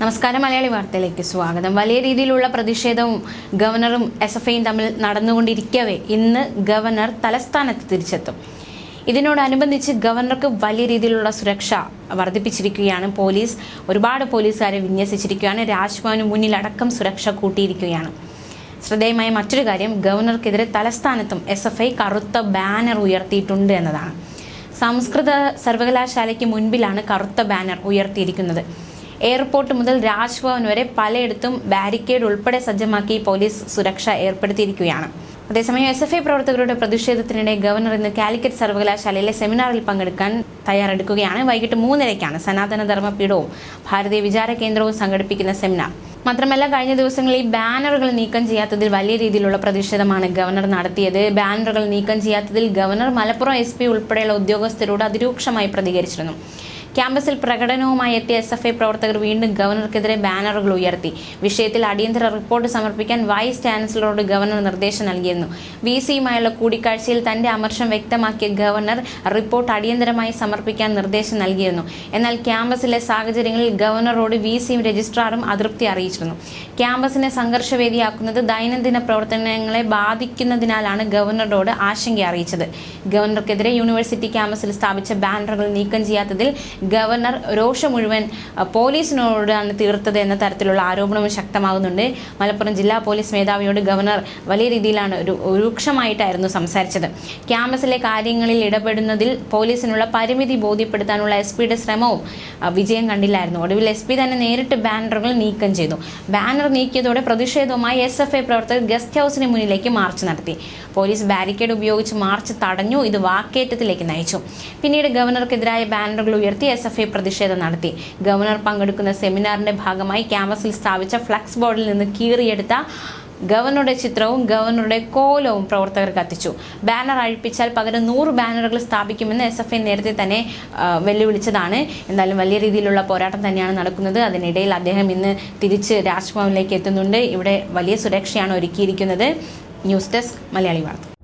നമസ്കാരം. മലയാളി വാർത്തയിലേക്ക് സ്വാഗതം. വലിയ രീതിയിലുള്ള പ്രതിഷേധവും ഗവർണറും എസ്എഫ്ഐയും തമ്മിൽ നടന്നുകൊണ്ടിരിക്കവേ ഇന്ന് ഗവർണർ തലസ്ഥാനത്ത് തിരിച്ചെത്തും. ഇതിനോടനുബന്ധിച്ച് ഗവർണർക്ക് വലിയ രീതിയിലുള്ള സുരക്ഷ വർദ്ധിപ്പിച്ചിരിക്കുകയാണ്. ഒരുപാട് പോലീസുകാരെ വിന്യസിച്ചിരിക്കുകയാണ്. രാജ്ഭവന് മുന്നിലടക്കം സുരക്ഷ കൂട്ടിയിരിക്കുകയാണ്. ശ്രദ്ധേയമായ മറ്റൊരു കാര്യം, ഗവർണർക്കെതിരെ തലസ്ഥാനത്തും എസ്എഫ്ഐ കറുത്ത ബാനർ ഉയർത്തിയിട്ടുണ്ട് എന്നതാണ്. സംസ്കൃത സർവകലാശാലയ്ക്ക് മുൻപിലാണ് കറുത്ത ബാനർ ഉയർത്തിയിരിക്കുന്നത്. എയർപോർട്ട് മുതൽ രാജ്ഭവൻ വരെ പലയിടത്തും ബാരിക്കേഡ് ഉൾപ്പെടെ സജ്ജമാക്കി പോലീസ് സുരക്ഷ ഏർപ്പെടുത്തിയിരിക്കുകയാണ്. അതേസമയം എസ്എഫ്ഐ പ്രവർത്തകരുടെ പ്രതിഷേധത്തിനിടെ ഗവർണർ ഇന്ന് കാലിക്കറ്റ് സർവകലാശാലയിലെ സെമിനാറിൽ പങ്കെടുക്കാൻ തയ്യാറെടുക്കുകയാണ്. വൈകിട്ട് 3:30 സനാതന ധർമ്മപീഠവും ഭാരതീയ വിചാര കേന്ദ്രവും സംഘടിപ്പിക്കുന്ന സെമിനാർ. മാത്രമല്ല, കഴിഞ്ഞ ദിവസങ്ങളിൽ ബാനറുകൾ നീക്കം ചെയ്യാത്തതിൽ വലിയ രീതിയിലുള്ള പ്രതിഷേധമാണ് ഗവർണർ നടത്തിയത്. ബാനറുകൾ നീക്കം ചെയ്യാത്തതിൽ ഗവർണർ മലപ്പുറം SP ഉൾപ്പെടെയുള്ള ഉദ്യോഗസ്ഥരോട് അതിരൂക്ഷമായി പ്രതികരിച്ചിരുന്നു. ക്യാമ്പസിൽ പ്രകടനവുമായി എത്തിയ എസ്എഫ്ഐ പ്രവർത്തകർ വീണ്ടും ഗവർണർക്കെതിരെ ബാനറുകൾ ഉയർത്തി. വിഷയത്തിൽ അടിയന്തര റിപ്പോർട്ട് സമർപ്പിക്കാൻ വൈസ് ചാൻസലറോട് ഗവർണർ നിർദ്ദേശം നൽകിയിരുന്നു. VCയുമായുള്ള കൂടിക്കാഴ്ചയിൽ തന്റെ അമർഷം വ്യക്തമാക്കിയ ഗവർണർ റിപ്പോർട്ട് അടിയന്തരമായി സമർപ്പിക്കാൻ നിർദ്ദേശം നൽകിയിരുന്നു. എന്നാൽ ക്യാമ്പസിലെ സാഹചര്യങ്ങളിൽ ഗവർണറോട് VCയും രജിസ്ട്രാറും അതൃപ്തി അറിയിച്ചിരുന്നു. ക്യാമ്പസിനെ സംഘർഷവേദിയാക്കുന്നത് ദൈനംദിന പ്രവർത്തനങ്ങളെ ബാധിക്കുന്നതിനാലാണ് ഗവർണറോട് ആശങ്ക അറിയിച്ചത്. ഗവർണർക്കെതിരെ യൂണിവേഴ്സിറ്റി ക്യാമ്പസിൽ സ്ഥാപിച്ച ബാനറുകൾ നീക്കം ചെയ്യാത്തതിൽ ഗവർണർ രോഷം മുഴുവൻ പോലീസിനോടാണ് തീർത്തത് എന്ന തരത്തിലുള്ള ആരോപണവും ശക്തമാകുന്നുണ്ട്. മലപ്പുറം ജില്ലാ പോലീസ് മേധാവിയോട് ഗവർണർ വലിയ രീതിയിലാണ് രൂക്ഷമായിട്ടായിരുന്നു സംസാരിച്ചത്. ക്യാമ്പസിലെ കാര്യങ്ങളിൽ ഇടപെടുന്നതിൽ പോലീസിനുള്ള പരിമിതി ബോധ്യപ്പെടുത്താനുള്ള SP-യുടെ ശ്രമവും വിജയം കണ്ടില്ലായിരുന്നു. ഒടുവിൽ SP തന്നെ നേരിട്ട് ബാനറുകൾ നീക്കം ചെയ്തു. ബാനർ നീക്കിയതോടെ പ്രതിഷേധവുമായി SFI പ്രവർത്തകർ ഗസ്റ്റ് ഹൗസിന് മുന്നിലേക്ക് മാർച്ച് നടത്തി. പോലീസ് ബാരിക്കേഡ് ഉപയോഗിച്ച് മാർച്ച് തടഞ്ഞു. ഇത് വാക്കേറ്റത്തിലേക്ക് നയിച്ചു. പിന്നീട് ഗവർണർക്കെതിരായ ബാനറുകൾ ഉയർത്തി SFI പ്രതിഷേധം നടത്തി. ഗവർണർ പങ്കെടുക്കുന്ന സെമിനാറിന്റെ ഭാഗമായി ക്യാമ്പസിൽ സ്ഥാപിച്ച ഫ്ലക്സ് ബോർഡിൽ നിന്ന് കീറിയെടുത്ത ഗവർണറുടെ ചിത്രവും ഗവർണറുടെ കോലവും പ്രവർത്തകർ കത്തിച്ചു. ബാനർ അഴിപ്പിച്ചാൽ പകരം 100 ബാനറുകൾ സ്ഥാപിക്കുമെന്ന് SFI നേരത്തെ തന്നെ വെല്ലുവിളിച്ചതാണ്. എന്തായാലും വലിയ രീതിയിലുള്ള പോരാട്ടം തന്നെയാണ് നടക്കുന്നത്. അതിനിടയിൽ അദ്ദേഹം ഇന്ന് തിരിച്ച് രാജ്ഭവനിലേക്ക് എത്തുന്നുണ്ട്. ഇവിടെ വലിയ സുരക്ഷയാണ് ഒരുക്കിയിരിക്കുന്നത്. ന്യൂസ് ഡെസ്ക് മലയാളി വാർത്ത.